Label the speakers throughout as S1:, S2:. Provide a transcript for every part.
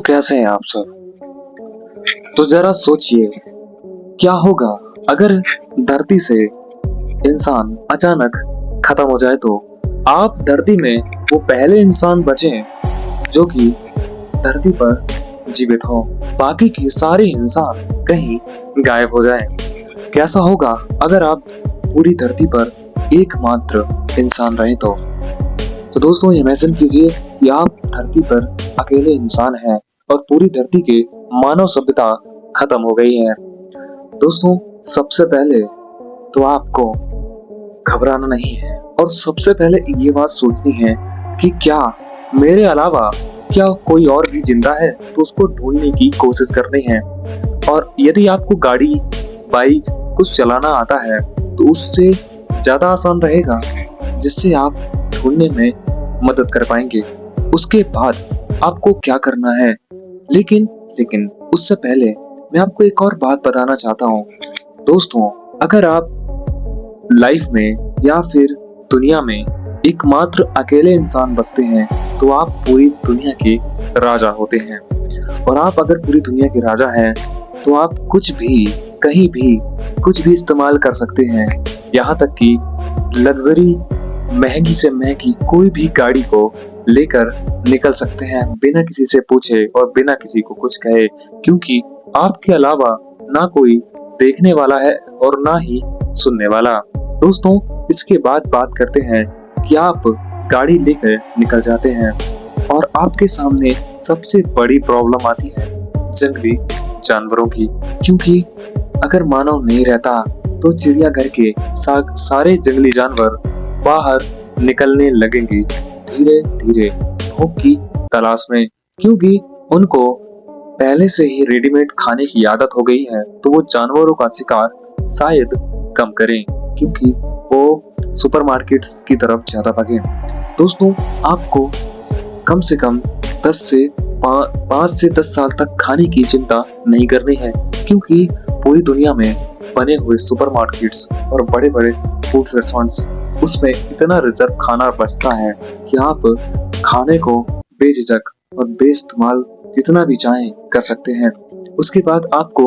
S1: कैसे हैं आप सब। तो जरा सोचिए, क्या होगा अगर धरती से इंसान अचानक खत्म हो जाए। तो आप धरती में वो पहले इंसान बचे जो कि धरती पर जीवित हो, बाकी के सारे इंसान कहीं गायब हो जाएं। कैसा होगा अगर आप पूरी धरती पर एकमात्र इंसान रहे। तो दोस्तों, इमेजिन कीजिए कि आप धरती पर अकेले इंसान हैं और पूरी धरती के मानव सभ्यता खत्म हो गई है। दोस्तों, सबसे पहले तो आपको घबराना नहीं है और सबसे पहले ये बात सोचनी है कि क्या मेरे अलावा क्या कोई और भी जिंदा है, तो उसको ढूंढने की कोशिश करनी है। और यदि आपको गाड़ी, बाइक कुछ चलाना आता है तो उससे ज्यादा आसान रहेगा, जिससे आप ढूंढने में मदद कर पाएंगे। उसके बाद आपको क्या करना है, लेकिन लेकिन उससे पहले मैं आपको एक और बात बताना चाहता हूँ। दोस्तों, अगर आप लाइफ में या फिर दुनिया में एकमात्र अकेले इंसान बचते हैं तो आप पूरी दुनिया के राजा होते हैं। और आप अगर पूरी दुनिया के राजा हैं तो आप कुछ भी, कहीं भी कुछ भी इस्तेमाल कर सकते हैं। यहाँ तक कि लग्जरी, महंगी से महंगी कोई भी गाड़ी को लेकर निकल सकते हैं बिना किसी से पूछे और बिना किसी को कुछ कहे, क्योंकि आपके अलावा ना कोई देखने वाला है और ना ही सुनने वाला। दोस्तों, इसके बाद बात करते हैं कि आप गाड़ी लेकर निकल जाते हैं और आपके सामने सबसे बड़ी प्रॉब्लम आती है जंगली जानवरों की, क्योंकि अगर मानव नहीं रहता तो चिड़ियाघर के सारे जंगली जानवर बाहर निकलने लगेंगे धीरे धीरे भूख की तलाश में, क्योंकि उनको पहले से ही रेडीमेड खाने की आदत हो गई है। तो वो जानवरों का शिकार शायद कम करें, क्योंकि वो सुपरमार्केट्स की तरफ ज्यादा भागे। दोस्तों, आपको कम से कम 5 से 10 साल तक खाने की चिंता नहीं करनी है, क्योंकि पूरी दुनिया में बने हुए सुपरमार्केट्स और बड़े बड़े फूड रेस्टोरेंट्स, उसमें इतना रिजर्व खाना बचता है कि आप खाने को बेझिझक और बेइस्तेमाल जितना भी चाहें कर सकते हैं। उसके बाद आपको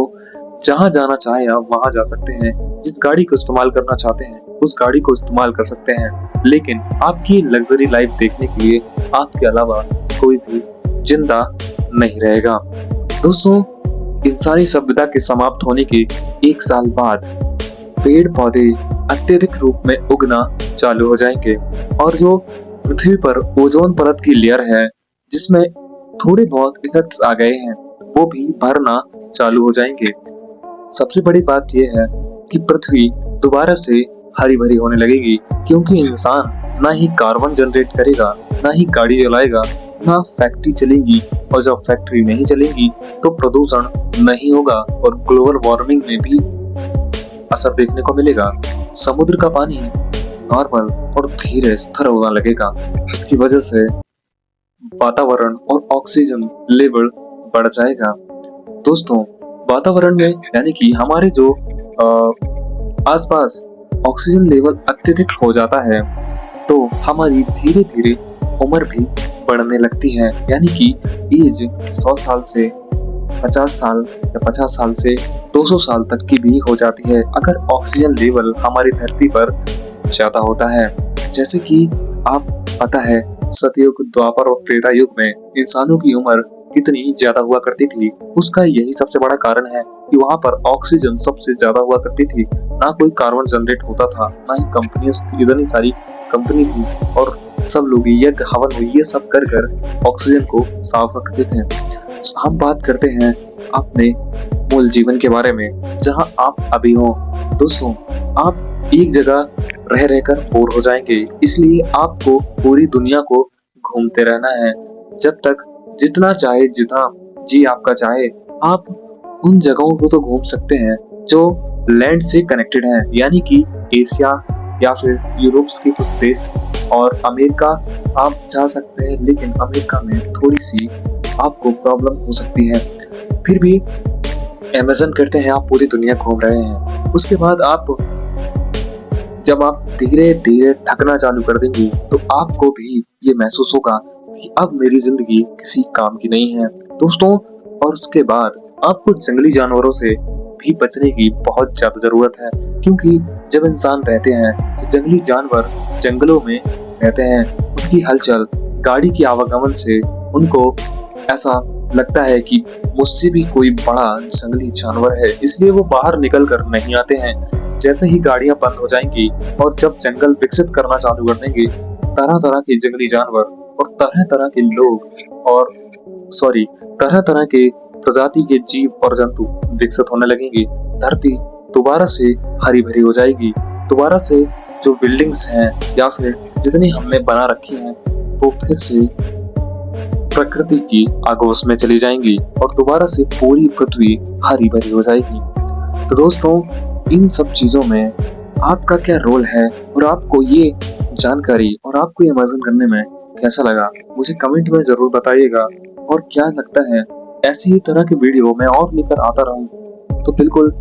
S1: जहां जाना चाहे आप वहां जा सकते हैं। जिस गाड़ी को इस्तेमाल करना चाहते हैं उस गाड़ी को इस्तेमाल कर सकते हैं, लेकिन आपकी लग्जरी लाइफ देखने के लिए आपके अलावा कोई भी जिंदा नहीं रहेगा। दोस्तों, इंसानी सभ्यता के समाप्त होने के 1 साल बाद पेड़ पौधे अत्यधिक रूप में उगना चालू हो जाएंगे और जो पृथ्वी पर ओजोन परत की लेयर है, जिसमें थोड़े बहुत इफेक्ट्स आ गए हैं, वो भी भरना चालू हो जाएंगे। सबसे बड़ी बात यह है कि पृथ्वी दोबारा से हरी भरी होने लगेगी, क्योंकि इंसान ना ही कार्बन जनरेट करेगा, ना ही गाड़ी चलाएगा, ना फैक्ट्री चलेगी। और जब फैक्ट्री नहीं चलेगी तो प्रदूषण नहीं होगा और ग्लोबल वार्मिंग में भी असर देखने को मिलेगा। समुद्र का पानी नॉर्मल और धीरे स्थिर होने लगेगा, जिसकी वजह से वातावरण और ऑक्सीजन लेवल बढ़ जाएगा। दोस्तों, वातावरण में यानी कि हमारे जो आसपास ऑक्सीजन लेवल अत्यधिक हो जाता है तो हमारी धीरे धीरे उम्र भी बढ़ने लगती है, यानी कि एज 100 साल से 50 साल या 50 साल से 200 साल तक की भी हो जाती है, अगर ऑक्सीजन लेवल हमारी धरती पर ज्यादा होता है। जैसे कि आप पता है, सतयुग, द्वापर और त्रेता युग में इंसानों की उम्र कितनी ज्यादा हुआ करती थी। उसका यही सबसे बड़ा कारण है कि वहां पर ऑक्सीजन सबसे ज्यादा हुआ करती थी, ना कोई कार्बन जनरेट होता था, ना ही कंपनियां, इतनी सारी कंपनी थी और सब लोग यज्ञ हवन ये सब कर कर ऑक्सीजन को साफ रखते थे। हम बात करते हैं अपने मूल जीवन के बारे में, जहां आप अभी हो। दोस्तों, आप एक जगह रह रहकर बोर हो जाएंगे, इसलिए आपको पूरी दुनिया को घूमते रहना है। जब तक जितना चाहे, जितना जी आपका चाहे, आप उन जगहों को तो घूम सकते हैं जो लैंड से कनेक्टेड है, यानी कि एशिया या फिर यूरोप के कुछ देश और अमेरिका आप जा सकते हैं, लेकिन अमेरिका में थोड़ी सी आपको प्रॉब्लम हो सकती है। फिर भी इमेजिन करते हैं आप पूरी दुनिया घूम रहे हैं। उसके बाद जब आप धीरे धीरे थकना चालू कर देंगे तो आपको भी ये महसूस होगा कि अब मेरी जिंदगी किसी काम की नहीं है। दोस्तों, और उसके बाद आपको जंगली जानवरों से भी बचने की बहुत ज्यादा जरूरत है, क्योंकि जब इंसान रहते हैं तो जंगली जानवर जंगलों में रहते हैं। उनकी हलचल, गाड़ी की आवागमन से उनको ऐसा लगता है कि मुझसे भी कोई बड़ा जंगली जानवर है, इसलिए वो बाहर निकल कर नहीं आते हैं। जैसे ही गाड़ियां बंद हो जाएंगी और जब जंगल विकसित करना चालू कर देंगे, तरह तरह के जंगली जानवर और तरह तरह के लोग और सॉरी तरह तरह के प्रजाति के जीव और जंतु विकसित होने लगेंगे। धरती दोबारा से हरी भरी हो जाएगी। दोबारा से जो बिल्डिंग्स हैं या फिर जितनी हमने बना रखी हैं वो फिर से प्रकृति की आगोश में चली जाएंगी और दोबारा से पूरी पृथ्वी हरी भरी हो जाएगी। तो दोस्तों, इन सब चीजों में आपका क्या रोल है और आपको ये जानकारी और आपको ये इमेजिन करने में कैसा लगा, मुझे कमेंट में जरूर बताइएगा। और क्या लगता है ऐसी ही तरह की वीडियो मैं और लेकर आता रहूं, तो बिल्कुल